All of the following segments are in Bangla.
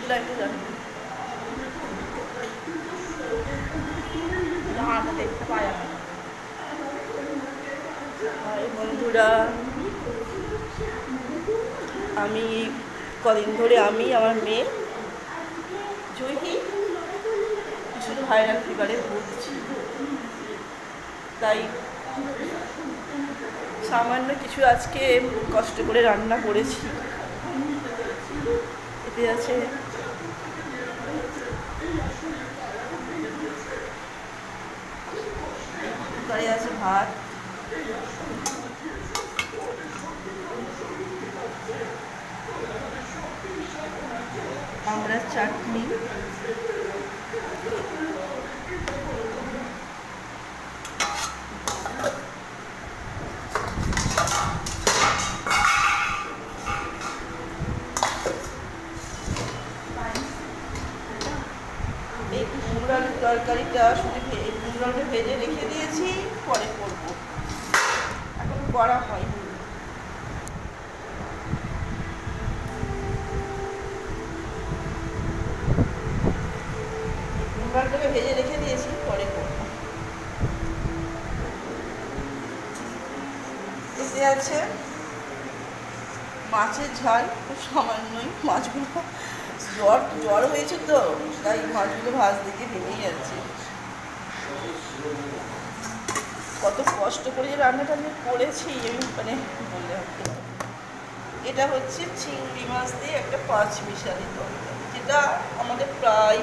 লাইটে জানি না দেখতে পাই আমি। বন্ধুরা, আমি কদিন ধরে আমি আমার মেয়ে জয়ী কিছু ভাইরাল ফিভারে ভুগছি, তাই সামান্য কিছু আজকে কষ্ট করে রান্না করেছি। এতে আছে কুকারে আছে ভাত, আমড়ার চাটনি, এই কুমড়ার তরকারিটা শুধু কুমড়াটা ভেজে রেখে দিয়েছি, পরে করবো, এখন করা হয়নি। কুমড়াটাকে ভেজে রেখে দিয়েছি, পরে করবো। এতে আছে মাছের ঝাল, খুব সামান্যই, মাছগুলো জ্বর হয়েছে তো, তাই মাছগুলো ভাজ দিকে ভেঙেই যাচ্ছে। কত কষ্ট করে যে রান্নাটা আমি করেছি আমি মানে বললে হতে পারি। এটা হচ্ছে চিংড়ি মাছ দিয়ে একটা পাঁচ মিশালি তরকারি, যেটা আমাদের প্রায়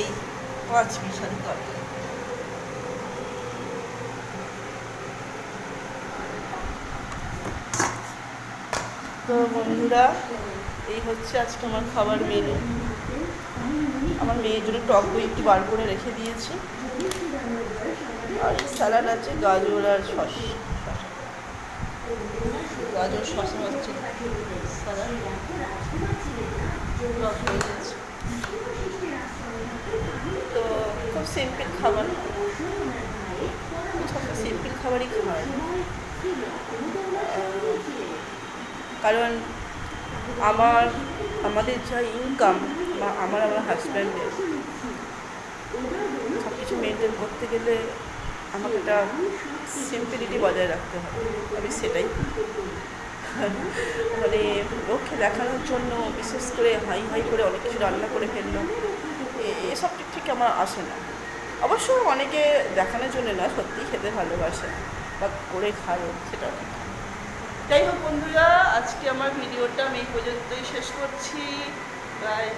এই পাঁচ মিশালি তরকারি। তো বন্ধুরা, এই হচ্ছে আজকে আমার খাবার মেনু। আমার মেয়ের জন্য টক দই একটু বার করে রেখে দিয়েছি, আর স্যালাড আছে গাজর আর শসা, গাজর শসা হচ্ছে স্যালাড হয়ে যাচ্ছে। তো খুব সিম্পল খাবার, সবটা সিম্পল খাবারই খায়, কারণ আমাদের যা ইনকাম বা আমার হাজব্যান্ডের সব কিছু মেনটেন করতে গেলে আমাকে একটা সিম্পলিটি বজায় রাখতে হবে। আমি সেটাই মানে লোককে দেখানোর জন্য বিশেষ করে হাই হাই করে অনেক কিছু রান্না করে ফেললাম, এসব ঠিক ঠিক আমার আসে না। অবশ্য অনেকে দেখানোর জন্য না, সত্যিই খেতে ভালোবাসে বা করে খায়, সেটাও ঠিক। যাই হোক বন্ধুরা, আজকে আমার ভিডিওটা আমি এই পর্যন্তই শেষ করছি। প্রায়